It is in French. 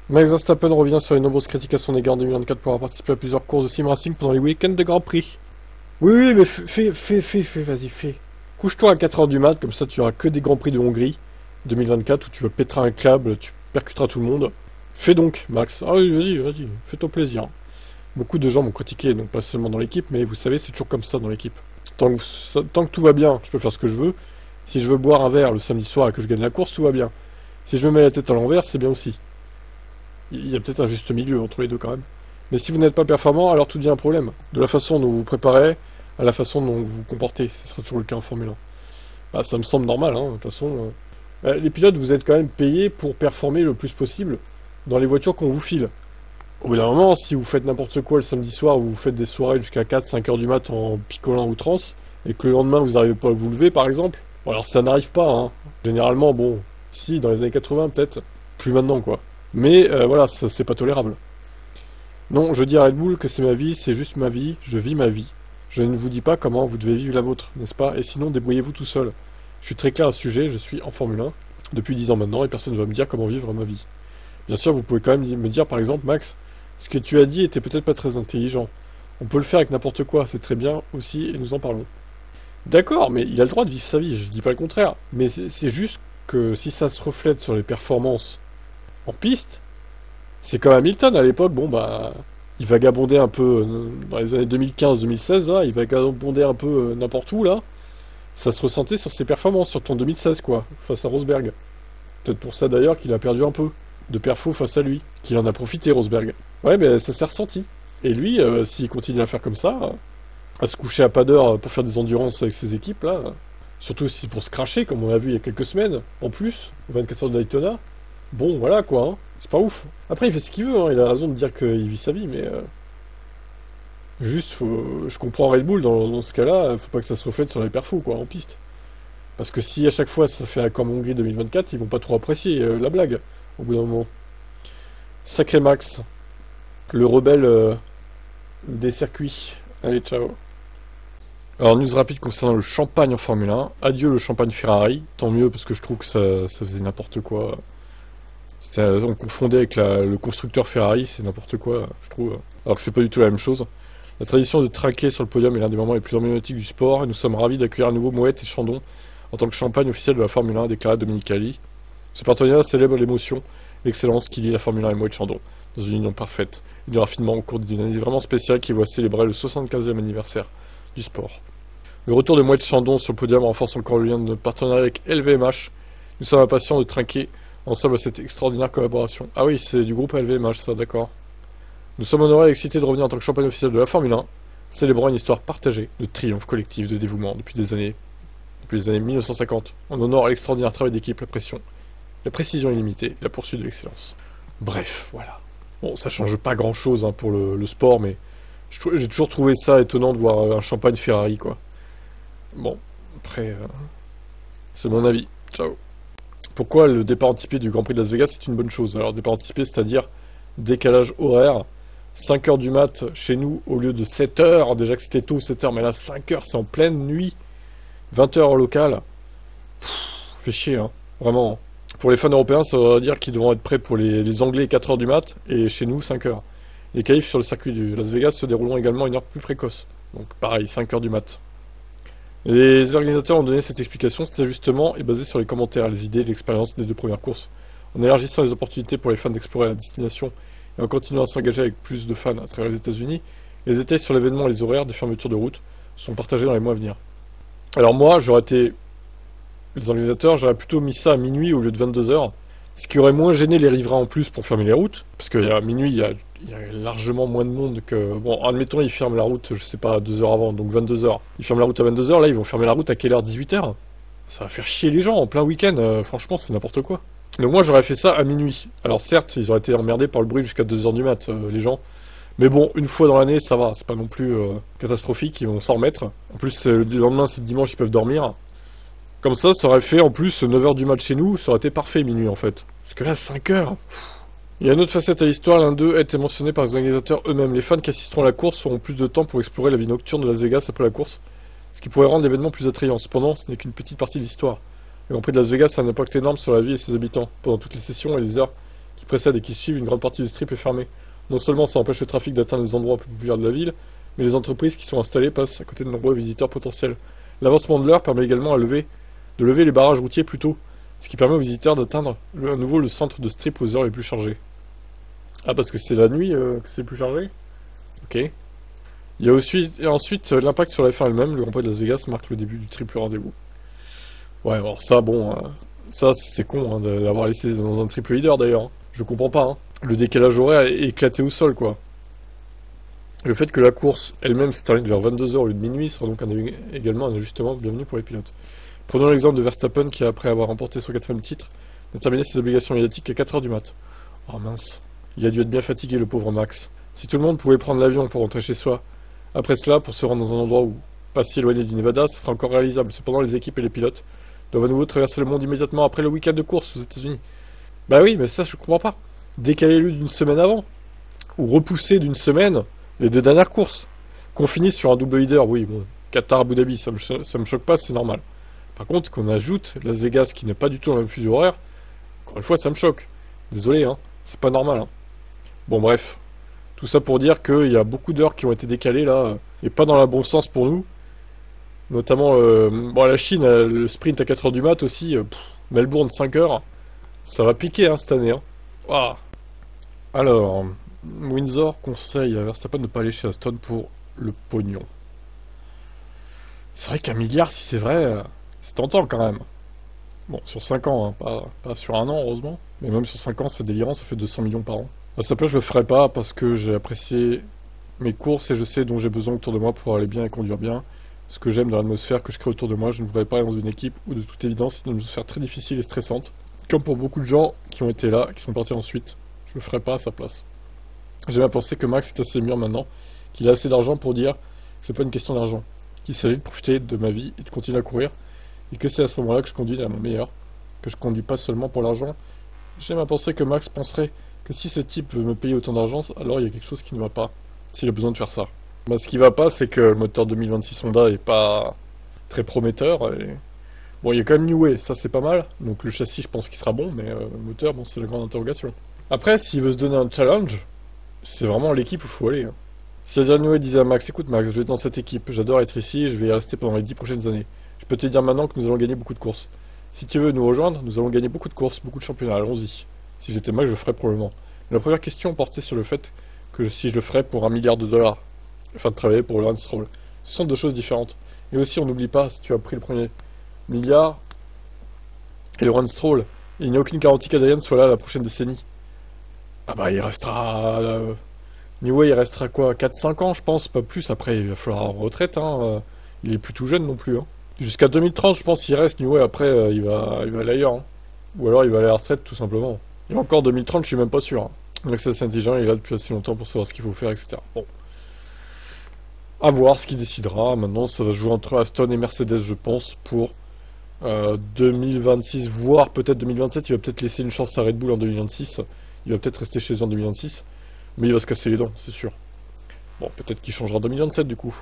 Max Verstappen revient sur les nombreuses critiques à son égard en 2024 pour avoir participé à plusieurs courses de sim racing pendant les week-ends de Grand Prix. Oui, oui, mais fais, vas-y, fais. Couche-toi à 4 heures du mat, comme ça tu auras que des Grands Prix de Hongrie 2024 où tu vas péter un câble, tu percuteras tout le monde. Fais donc, Max. Ah oui, vas-y, fais-toi plaisir. Beaucoup de gens m'ont critiqué, donc pas seulement dans l'équipe, mais vous savez, c'est toujours comme ça dans l'équipe. Tant que tout va bien, je peux faire ce que je veux. Si je veux boire un verre le samedi soir et que je gagne la course, tout va bien. Si je me mets la tête à l'envers, c'est bien aussi. Il y a peut-être un juste milieu entre les deux quand même. Mais si vous n'êtes pas performant, alors tout devient un problème. De la façon dont vous vous préparez à la façon dont vous vous comportez. Ce sera toujours le cas en Formule 1. Bah, ça me semble normal, hein. De toute façon, les pilotes, vous êtes quand même payés pour performer le plus possible dans les voitures qu'on vous file. Au bout d'un moment, si vous faites n'importe quoi le samedi soir, vous faites des soirées jusqu'à 4-5 heures du mat en picolant à outrance, et que le lendemain vous n'arrivez pas à vous lever par exemple, bon, alors ça n'arrive pas, hein. Généralement, bon, si, dans les années 80 peut-être, plus maintenant quoi. Mais voilà, ça c'est pas tolérable. Non, je dis à Red Bull que c'est ma vie, c'est juste ma vie, je vis ma vie. Je ne vous dis pas comment vous devez vivre la vôtre, n'est-ce pas? Et sinon, débrouillez-vous tout seul. Je suis très clair à ce sujet, je suis en Formule 1 depuis 10 ans maintenant, et personne ne va me dire comment vivre ma vie. Bien sûr, vous pouvez quand même me dire, par exemple, Max, ce que tu as dit était peut-être pas très intelligent. On peut le faire avec n'importe quoi, c'est très bien aussi, et nous en parlons. D'accord, mais il a le droit de vivre sa vie, je dis pas le contraire. Mais c'est juste que si ça se reflète sur les performances en piste, c'est comme Hamilton à l'époque, bon bah, il vagabondait un peu dans les années 2015-2016, là, il vagabondait un peu n'importe où, là. Ça se ressentait sur ses performances, sur ton 2016, quoi, face à Rosberg. Peut-être pour ça d'ailleurs qu'il a perdu un peu de perfo face à lui, qu'il en a profité, Rosberg. Ouais, mais ça s'est ressenti. Et lui, s'il continue à faire comme ça, à se coucher à pas d'heure pour faire des endurances avec ses équipes, là, surtout si c'est pour se cracher, comme on l'a vu il y a quelques semaines, en plus, 24 heures de Daytona, bon, voilà, quoi, hein. C'est pas ouf. Après, il fait ce qu'il veut, hein. Il a raison de dire qu'il vit sa vie, mais juste, je comprends Red Bull dans ce cas-là, faut pas que ça se reflète sur les perfos, quoi, en piste. Parce que si à chaque fois ça fait comme Hongrie 2024, ils vont pas trop apprécier la blague, au bout d'un moment. Sacré Max, le rebelle des circuits. Allez, ciao. Alors, news rapide concernant le champagne en Formule 1. Adieu le champagne Ferrari, tant mieux parce que je trouve que ça faisait n'importe quoi. On confondait avec le constructeur Ferrari, c'est n'importe quoi, je trouve. Alors que c'est pas du tout la même chose. La tradition de trinquer sur le podium est l'un des moments les plus emblématiques du sport et nous sommes ravis d'accueillir à nouveau Moët et Chandon en tant que champagne officiel de la Formule 1, a déclaré Domenicali. Ce partenariat célèbre l'émotion, l'excellence qui lie la Formule 1 et Moët Chandon, dans une union parfaite, et du raffinement au cours d'une année vraiment spéciale qui voit célébrer le 75e anniversaire du sport. Le retour de Moët Chandon sur le podium renforce encore le lien de notre partenariat avec LVMH. Nous sommes impatients de trinquer ensemble à cette extraordinaire collaboration. Ah oui, c'est du groupe LVMH, ça, d'accord. Nous sommes honorés et excités de revenir en tant que champagne officiel de la Formule 1, célébrant une histoire partagée, de triomphe collectif, de dévouement depuis les années 1950, en honore à l'extraordinaire travail d'équipe, la précision illimitée, la poursuite de l'excellence. Bref, voilà. Bon, ça change pas grand-chose hein, pour le sport, mais j'ai toujours trouvé ça étonnant de voir un champagne Ferrari, quoi. Bon, après, c'est mon avis. Ciao. Pourquoi le départ anticipé du Grand Prix de Las Vegas est une bonne chose? Alors, départ anticipé, c'est-à-dire décalage horaire, 5 heures du mat chez nous au lieu de 7 heures. Déjà que c'était tôt, 7 heures, mais là, 5 heures, c'est en pleine nuit. 20 heures local. Fait chier, hein. Vraiment. Pour les fans européens, ça veut dire qu'ils devront être prêts pour les Anglais 4 heures du mat, et chez nous, 5 heures. Les qualifs sur le circuit du Las Vegas se dérouleront également à une heure plus précoce. Donc, pareil, 5 heures du mat. Les organisateurs ont donné cette explication, cet ajustement est basé sur les commentaires, les idées et l'expérience des 2 premières courses. En élargissant les opportunités pour les fans d'explorer la destination et en continuant à s'engager avec plus de fans à travers les États-Unis, les détails sur l'événement et les horaires des fermetures de route sont partagés dans les mois à venir. Alors moi, les organisateurs, j'aurais plutôt mis ça à minuit au lieu de 22 heures, ce qui aurait moins gêné les riverains en plus pour fermer les routes, parce qu'à minuit, il y a largement moins de monde que... Bon, admettons, ils ferment la route, je sais pas, 2 heures avant, donc 22 heures. Ils ferment la route à 22 heures, là, ils vont fermer la route à quelle heure? 18 heures? Ça va faire chier les gens en plein week-end, franchement, c'est n'importe quoi. Donc moi, j'aurais fait ça à minuit. Alors certes, ils auraient été emmerdés par le bruit jusqu'à 2 heures du mat, les gens. Mais bon, une fois dans l'année, ça va, c'est pas non plus catastrophique, ils vont s'en remettre. En plus, le lendemain, c'est dimanche, ils peuvent dormir. Comme ça aurait fait, en plus, 9 heures du mat chez nous, ça aurait été parfait, minuit, en fait. Parce que là, 5 heures... Il y a une autre facette à l'histoire, l'un d'eux a été mentionné par les organisateurs eux-mêmes. Les fans qui assisteront à la course auront plus de temps pour explorer la vie nocturne de Las Vegas après la course, ce qui pourrait rendre l'événement plus attrayant. Cependant, ce n'est qu'une petite partie de l'histoire. Le Grand Prix de Las Vegas a un impact énorme sur la vie et ses habitants, pendant toutes les sessions et les heures qui précèdent et qui suivent une grande partie du strip est fermée. Non seulement ça empêche le trafic d'atteindre les endroits plus populaires de la ville, mais les entreprises qui sont installées passent à côté de nombreux visiteurs potentiels. L'avancement de l'heure permet également de lever les barrages routiers plus tôt, ce qui permet aux visiteurs d'atteindre à nouveau le centre de strip aux heures les plus chargées. Ah, parce que c'est la nuit que c'est plus chargé? Ok. Il y a aussi, et ensuite l'impact sur la F1 elle-même. Le Grand Prix de Las Vegas marque le début du triple rendez-vous. Ouais, alors ça, bon, ça c'est con hein, d'avoir laissé dans un triple leader d'ailleurs. Hein. Je comprends pas. Hein. Le décalage horaire est éclaté au sol, quoi. Le fait que la course elle-même se termine vers 22h au lieu de minuit sera donc également un ajustement bienvenu pour les pilotes. Prenons l'exemple de Verstappen qui, après avoir remporté son 4e titre, a terminé ses obligations médiatiques à 4h du mat. Oh mince. Il a dû être bien fatigué, le pauvre Max. Si tout le monde pouvait prendre l'avion pour rentrer chez soi, après cela, pour se rendre dans un endroit où pas si éloigné du Nevada, ce sera encore réalisable. Cependant, les équipes et les pilotes doivent à nouveau traverser le monde immédiatement après le week-end de course aux États-Unis. Bah oui, mais ça, je comprends pas. Décaler-le d'une semaine avant. Ou repousser d'une semaine les 2 dernières courses. Qu'on finisse sur un double leader, oui, bon. Qatar, Abu Dhabi, ça me choque pas, c'est normal. Par contre, qu'on ajoute Las Vegas, qui n'est pas du tout dans le même fuseau horaire, encore une fois, ça me choque. Désolé, hein. C'est pas normal, hein. Bon, bref. Tout ça pour dire qu'il y a beaucoup d'heures qui ont été décalées, là, et pas dans le bon sens pour nous. Notamment, la Chine, le sprint à 4h du mat aussi, Melbourne 5h. Ça va piquer, hein, cette année, hein. Ah. Alors, Windsor conseille à Verstappen de ne pas aller chez Aston pour le pognon. C'est vrai qu'un milliard, si c'est vrai, c'est tentant quand même. Bon, sur 5 ans, hein, pas sur un an, heureusement. Mais même sur 5 ans, c'est délirant, ça fait 200 millions par an. À sa place, je le ferai pas parce que j'ai apprécié mes courses et je sais dont j'ai besoin autour de moi pour aller bien et conduire bien. Ce que j'aime dans l'atmosphère que je crée autour de moi, je ne voudrais pas aller dans une équipe où de toute évidence, c'est une atmosphère très difficile et stressante. Comme pour beaucoup de gens qui ont été là, qui sont partis ensuite. Je le ferai pas à sa place. J'ai bien pensé que Max est assez mûr maintenant, qu'il a assez d'argent pour dire que c'est pas une question d'argent, qu'il s'agit de profiter de ma vie et de continuer à courir, et que c'est à ce moment-là que je conduis à mon meilleur, que je conduis pas seulement pour l'argent. J'aime à penser que Max penserait que si ce type veut me payer autant d'argent, alors il y a quelque chose qui ne va pas, s'il a besoin de faire ça. Bah, ce qui va pas, c'est que le moteur 2026 Honda est pas très prometteur, et... Bon, il y a quand même New Way, ça c'est pas mal, donc le châssis je pense qu'il sera bon, mais le moteur, bon, c'est la grande interrogation. Après, s'il veut se donner un challenge, c'est vraiment l'équipe où il faut aller. Hein. Si Adrian Newey disait à Max, écoute Max, je vais être dans cette équipe, j'adore être ici, je vais y rester pendant les 10 prochaines années. Je peux te dire maintenant que nous allons gagner beaucoup de courses. Si tu veux nous rejoindre, nous allons gagner beaucoup de courses, beaucoup de championnats, allons-y. Si j'étais Max, je le ferais probablement. Mais la première question portait sur le fait que si je le ferais pour $1 milliard, afin de travailler pour Lawrence Stroll. Ce sont 2 choses différentes. Et aussi, on n'oublie pas, si tu as pris le premier milliard et Lawrence Stroll, il n'y a aucune garantie qu'Adrian soit là la prochaine décennie. Ah bah il restera... Newey il restera quoi, 4-5 ans je pense, pas plus, après il va falloir en retraite, hein. Il est plus tout jeune non plus. Hein. Jusqu'à 2030 je pense qu'il reste, Newey après il va aller ailleurs. Hein. Ou alors il va aller à la retraite tout simplement. Et encore 2030 je suis même pas sûr. Hein. Donc c'est assez intelligent, il est là depuis assez longtemps pour savoir ce qu'il faut faire, etc. Bon. À voir ce qu'il décidera, maintenant ça va se jouer entre Aston et Mercedes je pense pour 2026, voire peut-être 2027, il va peut-être laisser une chance à Red Bull en 2026. Il va peut-être rester chez eux en 2026, mais il va se casser les dents, c'est sûr. Bon, peut-être qu'il changera en 2027 du coup.